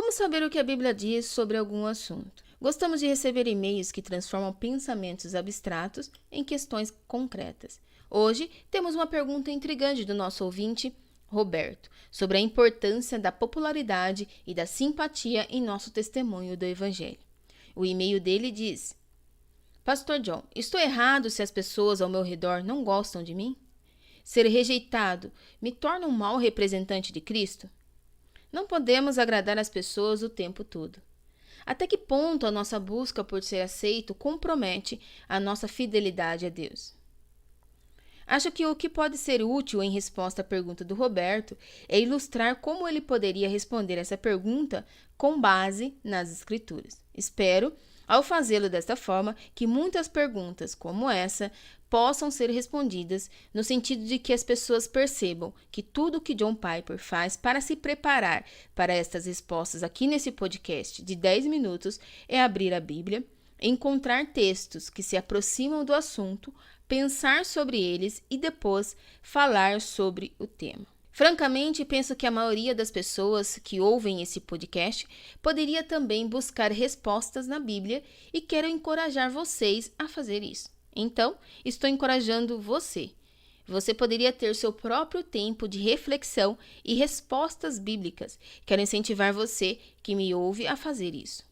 Vamos saber o que a Bíblia diz sobre algum assunto. Gostamos de receber e-mails que transformam pensamentos abstratos em questões concretas. Hoje, temos uma pergunta intrigante do nosso ouvinte, Roberto, sobre a importância da popularidade e da simpatia em nosso testemunho do Evangelho. O e-mail dele diz: Pastor John, estou errado se as pessoas ao meu redor não gostam de mim? Ser rejeitado me torna um mau representante de Cristo? Não podemos agradar as pessoas o tempo todo. Até que ponto a nossa busca por ser aceito compromete a nossa fidelidade a Deus? Acho que o que pode ser útil em resposta à pergunta do Roberto é ilustrar como ele poderia responder essa pergunta com base nas Escrituras. Espero, ao fazê-lo desta forma, que muitas perguntas como essa possam ser respondidas no sentido de que as pessoas percebam que tudo o que John Piper faz para se preparar para estas respostas aqui nesse podcast de 10 minutos é abrir a Bíblia, encontrar textos que se aproximam do assunto, pensar sobre eles e depois falar sobre o tema. Francamente, penso que a maioria das pessoas que ouvem esse podcast poderia também buscar respostas na Bíblia e quero encorajar vocês a fazer isso. Então, estou encorajando você. Você poderia ter seu próprio tempo de reflexão e respostas bíblicas. Quero incentivar você que me ouve a fazer isso.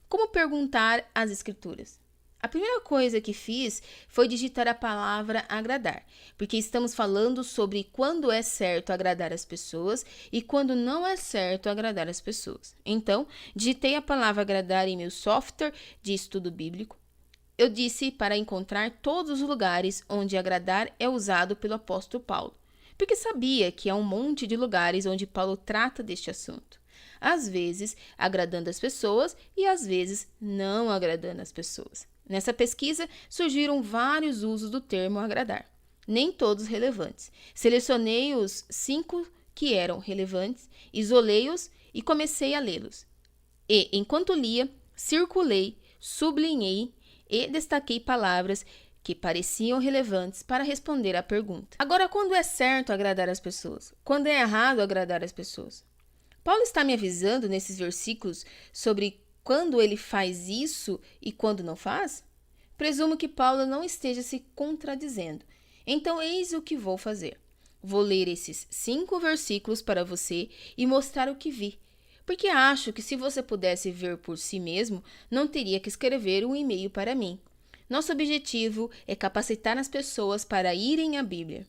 Como perguntar as Escrituras? A primeira coisa que fiz foi digitar a palavra agradar, porque estamos falando sobre quando é certo agradar as pessoas e quando não é certo agradar as pessoas. Então, digitei a palavra agradar em meu software de estudo bíblico. Eu disse para encontrar todos os lugares onde agradar é usado pelo apóstolo Paulo, porque sabia que há um monte de lugares onde Paulo trata deste assunto. Às vezes agradando as pessoas e às vezes não agradando as pessoas. Nessa pesquisa, surgiram vários usos do termo agradar, nem todos relevantes. Selecionei os 5 que eram relevantes, isolei-os e comecei a lê-los. E, enquanto lia, circulei, sublinhei e destaquei palavras que pareciam relevantes para responder à pergunta. Agora, quando é certo agradar as pessoas? Quando é errado agradar as pessoas? Paulo está me avisando nesses versículos sobre quando ele faz isso e quando não faz? Presumo que Paulo não esteja se contradizendo. Então, eis o que vou fazer. Vou ler esses 5 versículos para você e mostrar o que vi. Porque acho que se você pudesse ver por si mesmo, não teria que escrever um e-mail para mim. Nosso objetivo é capacitar as pessoas para irem à Bíblia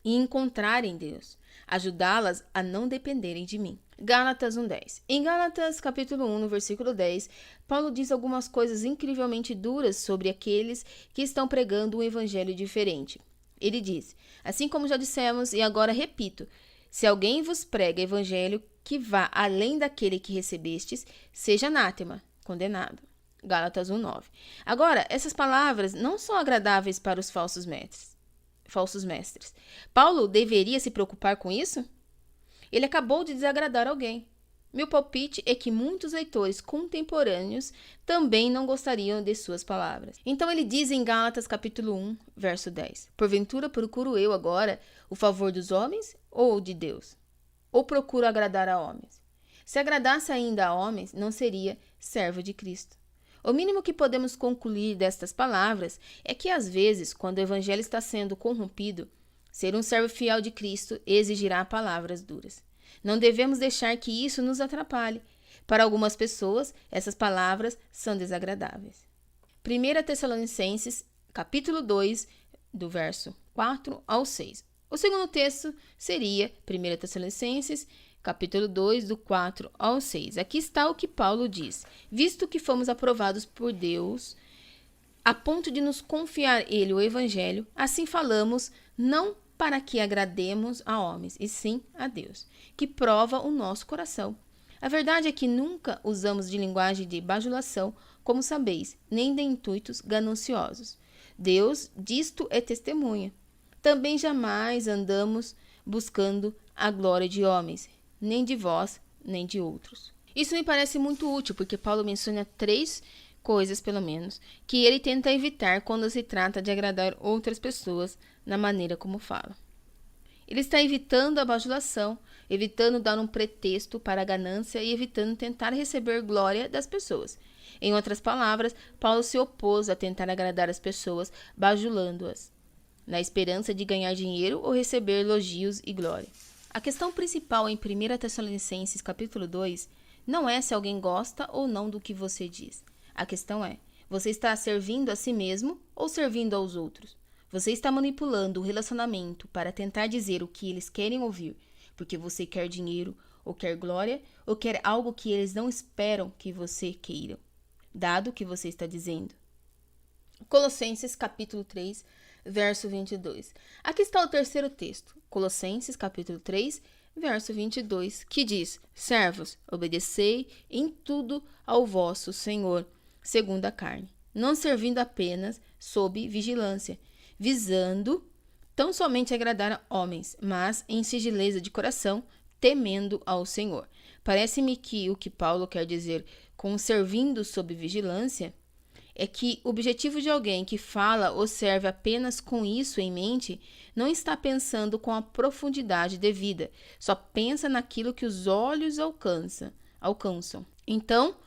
e encontrarem Deus, ajudá-las a não dependerem de mim. Gálatas 1:10. Em Gálatas capítulo 1, no versículo 10, Paulo diz algumas coisas incrivelmente duras sobre aqueles que estão pregando um evangelho diferente. Ele diz: assim como já dissemos e agora repito, se alguém vos prega evangelho que vá além daquele que recebestes, seja anátema, condenado. Gálatas 1:9. Agora, essas palavras não são agradáveis para os falsos mestres. Paulo deveria se preocupar com isso? Ele acabou de desagradar alguém. Meu palpite é que muitos leitores contemporâneos também não gostariam de suas palavras. Então ele diz em Gálatas capítulo 1, verso 10: porventura procuro eu agora o favor dos homens ou de Deus? Ou procuro agradar a homens? Se agradasse ainda a homens, não seria servo de Cristo. O mínimo que podemos concluir destas palavras é que, às vezes, quando o evangelho está sendo corrompido, ser um servo fiel de Cristo exigirá palavras duras. Não devemos deixar que isso nos atrapalhe. Para algumas pessoas, essas palavras são desagradáveis. 1 Tessalonicenses, capítulo 2, do verso 4 ao 6. O segundo texto seria 1 Tessalonicenses, capítulo 2, do 4 ao 6. Aqui está o que Paulo diz: visto que fomos aprovados por Deus, a ponto de nos confiar ele o evangelho, assim falamos, não para que agrademos a homens, e sim a Deus, que prova o nosso coração. A verdade é que nunca usamos de linguagem de bajulação, como sabeis, nem de intuitos gananciosos. Deus disto é testemunha. Também jamais andamos buscando a glória de homens, nem de vós, nem de outros. Isso me parece muito útil, porque Paulo menciona 3 coisas, pelo menos, que ele tenta evitar quando se trata de agradar outras pessoas na maneira como fala. Ele está evitando a bajulação, evitando dar um pretexto para a ganância e evitando tentar receber glória das pessoas. Em outras palavras, Paulo se opôs a tentar agradar as pessoas, bajulando-as, na esperança de ganhar dinheiro ou receber elogios e glória. A questão principal em 1 Tessalonicenses capítulo 2 não é se alguém gosta ou não do que você diz. A questão é, você está servindo a si mesmo ou servindo aos outros? Você está manipulando o relacionamento para tentar dizer o que eles querem ouvir, porque você quer dinheiro, ou quer glória, ou quer algo que eles não esperam que você queira, dado o que você está dizendo. Colossenses capítulo 3, verso 22. Aqui está o terceiro texto, Colossenses capítulo 3, verso 22, que diz: Servos, obedecei em tudo ao vosso Senhor, segundo a carne, não servindo apenas sob vigilância, visando tão somente agradar a homens, mas em singeleza de coração, temendo ao Senhor. Parece-me que o que Paulo quer dizer com servindo sob vigilância é que o objetivo de alguém que fala ou serve apenas com isso em mente não está pensando com a profundidade devida, só pensa naquilo que os olhos alcançam. Então,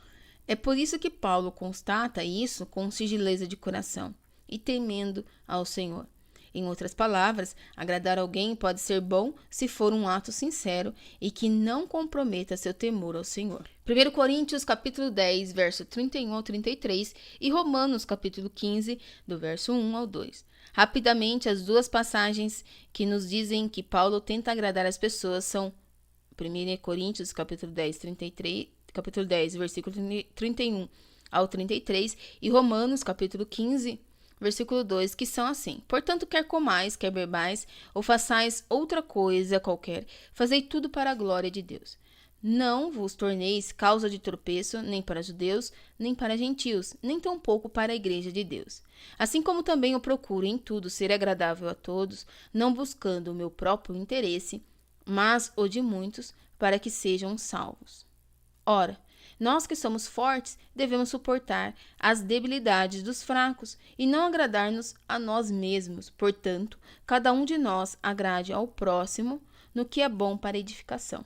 é por isso que Paulo constata isso com singeleza de coração e temendo ao Senhor. Em outras palavras, agradar alguém pode ser bom se for um ato sincero e que não comprometa seu temor ao Senhor. 1 Coríntios capítulo 10, verso 31 ao 33 e Romanos capítulo 15, do verso 1 ao 2. Rapidamente, as duas passagens que nos dizem que Paulo tenta agradar as pessoas são 1 Coríntios capítulo 10, versículo 31 ao 33 e Romanos capítulo 15, versículo 2, que são assim: Portanto, quer comais, quer bebais, ou façais outra coisa qualquer, fazei tudo para a glória de Deus. Não vos torneis causa de tropeço, nem para judeus, nem para gentios, nem tampouco para a igreja de Deus. Assim como também eu procuro em tudo ser agradável a todos, não buscando o meu próprio interesse, mas o de muitos, para que sejam salvos. Ora, nós que somos fortes devemos suportar as debilidades dos fracos e não agradar-nos a nós mesmos. Portanto, cada um de nós agrade ao próximo no que é bom para a edificação.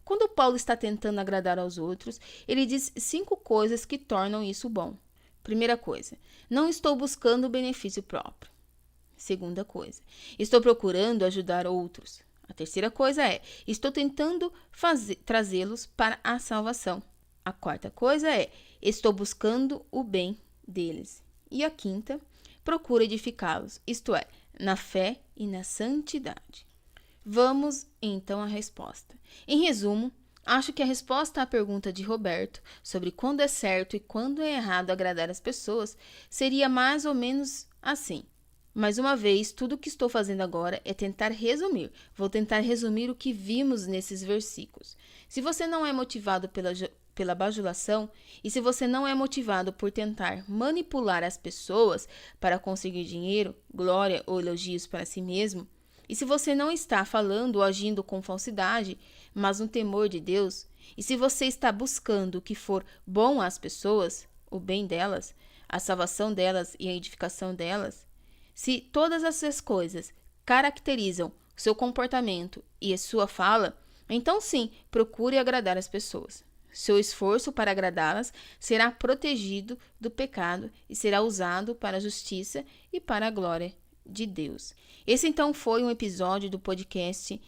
Quando Paulo está tentando agradar aos outros, ele diz 5 coisas que tornam isso bom. Primeira coisa, não estou buscando o benefício próprio. Segunda coisa, estou procurando ajudar outros. A terceira coisa é, estou tentando trazê-los para a salvação. A quarta coisa é, estou buscando o bem deles. E a quinta, procuro edificá-los, isto é, na fé e na santidade. Vamos, então, à resposta. Em resumo, acho que a resposta à pergunta de Roberto sobre quando é certo e quando é errado agradar as pessoas seria mais ou menos assim. Mais uma vez, tudo o que estou fazendo agora é tentar resumir. Vou tentar resumir o que vimos nesses versículos. Se você não é motivado pela bajulação e se você não é motivado por tentar manipular as pessoas para conseguir dinheiro, glória ou elogios para si mesmo, e se você não está falando ou agindo com falsidade, mas no temor de Deus, e se você está buscando o que for bom às pessoas, o bem delas, a salvação delas e a edificação delas, se todas essas coisas caracterizam seu comportamento e a sua fala, então sim, procure agradar as pessoas. Seu esforço para agradá-las será protegido do pecado e será usado para a justiça e para a glória de Deus. Esse então foi um episódio do podcast